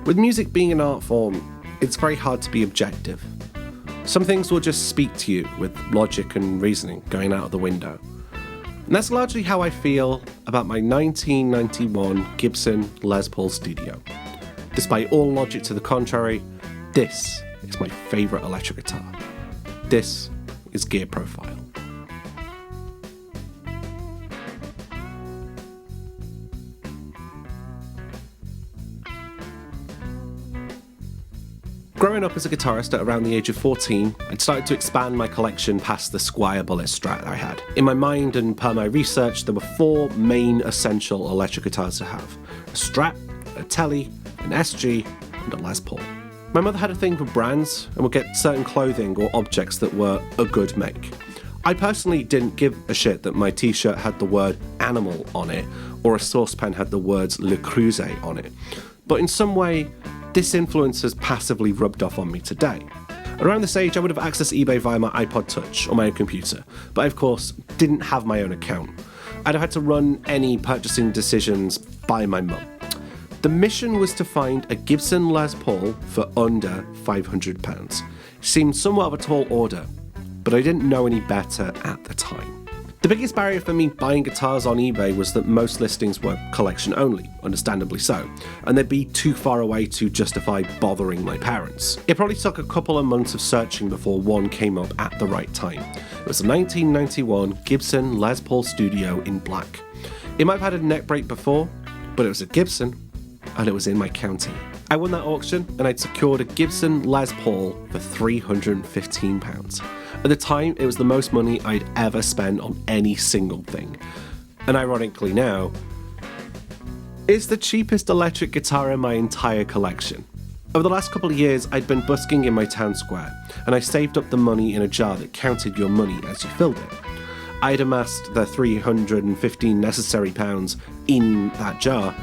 With music being an art form, it's very hard to be objective. Some things will just speak to you with logic and reasoning going out of the window. And that's largely how I feel about my 1991 Gibson Les Paul Studio. Despite all logic to the contrary, this is my favourite electric guitar. This is Gear Profile. Growing up as a guitarist at around the age of 14, I'd started to expand my collection past the Squier Bullet Strat I had. In my mind and per my research, there were 4 main essential electric guitars to have: a Strat, a Tele, an SG, and a Les Paul. My mother had a thing for brands and would get certain clothing or objects that were a good make. I personally didn't give a shit that my t-shirt had the word animal on it or a saucepan had the words Le Creuset on it, but in some way, this influence has passively rubbed off on me today. Around this age, I would have accessed eBay via my iPod Touch or my own computer, but I of course didn't have my own account. I'd have had to run any purchasing decisions by my mum. The mission was to find a Gibson Les Paul for under £500. Seemed somewhat of a tall order, but I didn't know any better at the time. The biggest barrier for me buying guitars on eBay was that most listings were collection only, understandably so, and they'd be too far away to justify bothering my parents. It probably took a couple of months of searching before one came up at the right time. It was a 1991 Gibson Les Paul Studio in black. It might have had a neck break before, but it was a Gibson, and it was in my county. I won that auction, and I'd secured a Gibson Les Paul for £315. At the time, it was the most money I'd ever spent on any single thing. And ironically now, it's the cheapest electric guitar in my entire collection. Over the last couple of years, I'd been busking in my town square, and I saved up the money in a jar that counted your money as you filled it. I'd amassed the 315 necessary pounds in that jar,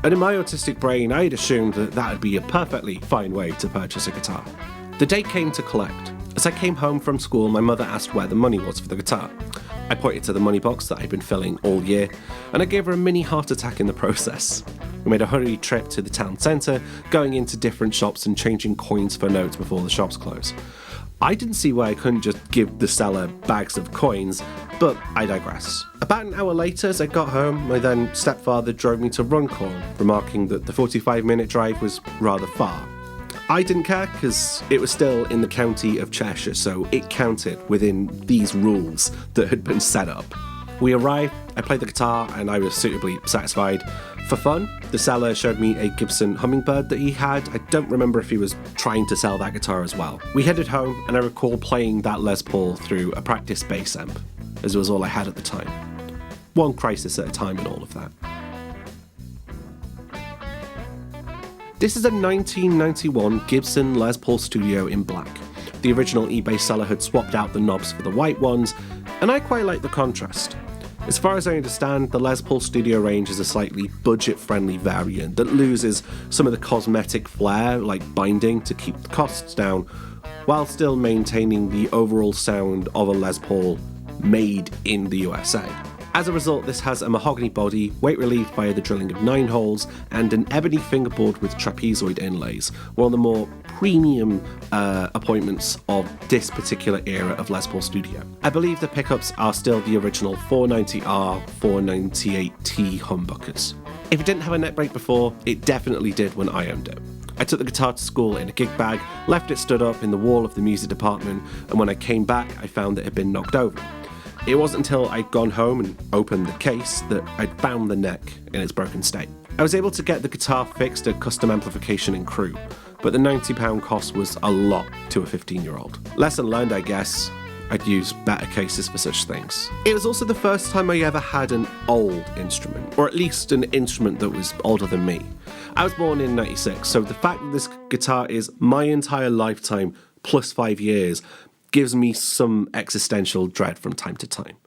and in my autistic brain, I'd assumed that that'd be a perfectly fine way to purchase a guitar. The day came to collect. As I came home from school, my mother asked where the money was for the guitar. I pointed to the money box that I'd been filling all year, and I gave her a mini heart attack in the process. We made a hurried trip to the town centre, going into different shops and changing coins for notes before the shops closed. I didn't see why I couldn't just give the seller bags of coins, but I digress. About an hour later, as I got home, my then stepfather drove me to Runcorn, remarking that the 45-minute drive was rather far. I didn't care because it was still in the county of Cheshire, so it counted within these rules that had been set up. We arrived, I played the guitar, and I was suitably satisfied. For fun, the seller showed me a Gibson Hummingbird that he had. I don't remember if he was trying to sell that guitar as well. We headed home, and I recall playing that Les Paul through a practice bass amp, as it was all I had at the time. One crisis at a time and all of that. This is a 1991 Gibson Les Paul Studio in black. The original eBay seller had swapped out the knobs for the white ones, and I quite like the contrast. As far as I understand, the Les Paul Studio range is a slightly budget-friendly variant that loses some of the cosmetic flair, like binding, to keep the costs down, while still maintaining the overall sound of a Les Paul made in the USA. As a result, this has a mahogany body, weight relieved by the drilling of 9 holes, and an ebony fingerboard with trapezoid inlays, one of the more premium appointments of this particular era of Les Paul Studio. I believe the pickups are still the original 490R, 498T humbuckers. If it didn't have a neck break before, it definitely did when I owned it. I took the guitar to school in a gig bag, left it stood up in the wall of the music department, and when I came back, I found it had been knocked over. It wasn't until I'd gone home and opened the case that I'd found the neck in its broken state. I was able to get the guitar fixed at Custom Amplification and Crew, but the £90 cost was a lot to a 15-year-old. Lesson learned, I guess. I'd use better cases for such things. It was also the first time I ever had an old instrument, or at least an instrument that was older than me. I was born in 96, so the fact that this guitar is my entire lifetime plus 5 years gives me some existential dread from time to time.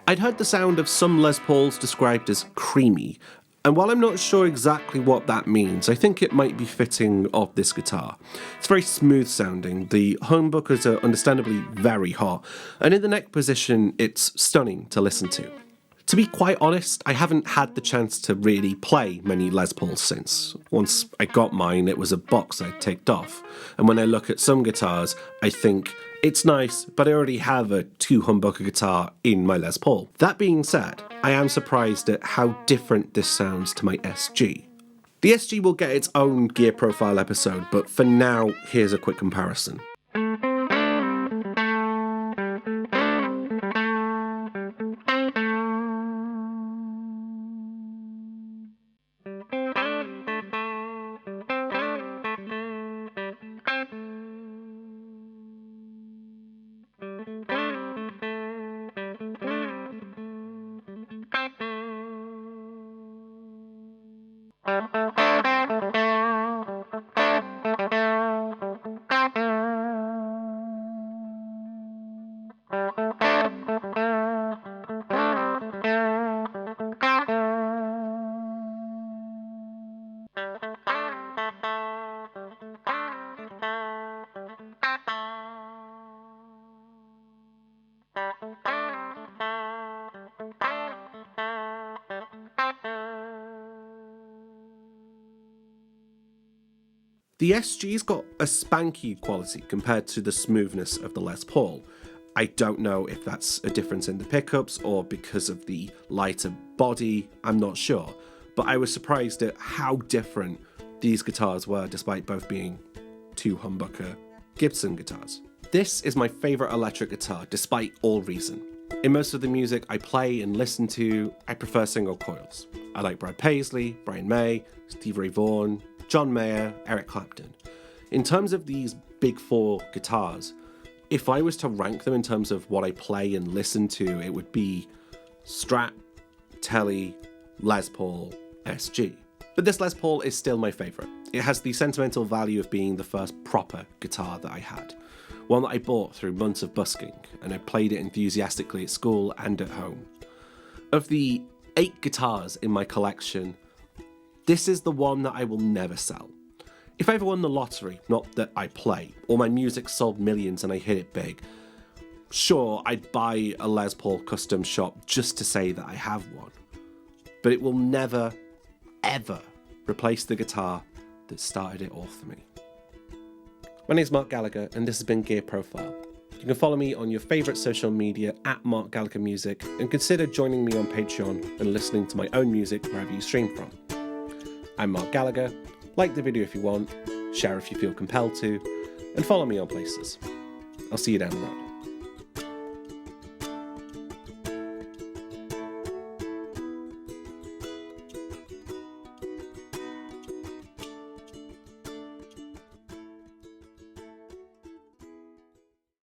I'd heard the sound of some Les Pauls described as creamy, and while I'm not sure exactly what that means, I think it might be fitting of this guitar. It's very smooth sounding, the humbuckers are understandably very hot, and in the neck position it's stunning to listen to. To be quite honest, I haven't had the chance to really play many Les Pauls since. Once I got mine, it was a box I ticked off. And when I look at some guitars, I think, it's nice, but I already have a 2-humbucker guitar in my Les Paul. That being said, I am surprised at how different this sounds to my SG. The SG will get its own gear profile episode, but for now, here's a quick comparison. The SG's got a spanky quality compared to the smoothness of the Les Paul. I don't know if that's a difference in the pickups or because of the lighter body, I'm not sure. But I was surprised at how different these guitars were despite both being 2-humbucker Gibson guitars. This is my favourite electric guitar despite all reason. In most of the music I play and listen to, I prefer single coils. I like Brad Paisley, Brian May, Stevie Ray Vaughan, John Mayer, Eric Clapton. In terms of these big four guitars, if I was to rank them in terms of what I play and listen to, it would be Strat, Tele, Les Paul, SG. But this Les Paul is still my favourite. It has the sentimental value of being the first proper guitar that I had. One that I bought through months of busking, and I played it enthusiastically at school and at home. Of the 8 guitars in my collection, this is the one that I will never sell. If I ever won the lottery, not that I play, or my music sold millions and I hit it big, sure, I'd buy a Les Paul custom shop just to say that I have one. But it will never, ever replace the guitar that started it all for me. My name is Marc Gallagher, and this has been Gear Profile. You can follow me on your favourite social media at Marc Gallagher Music, and consider joining me on Patreon and listening to my own music wherever you stream from. I'm Marc Gallagher. Like the video if you want, share if you feel compelled to, and follow me on places. I'll see you down the road.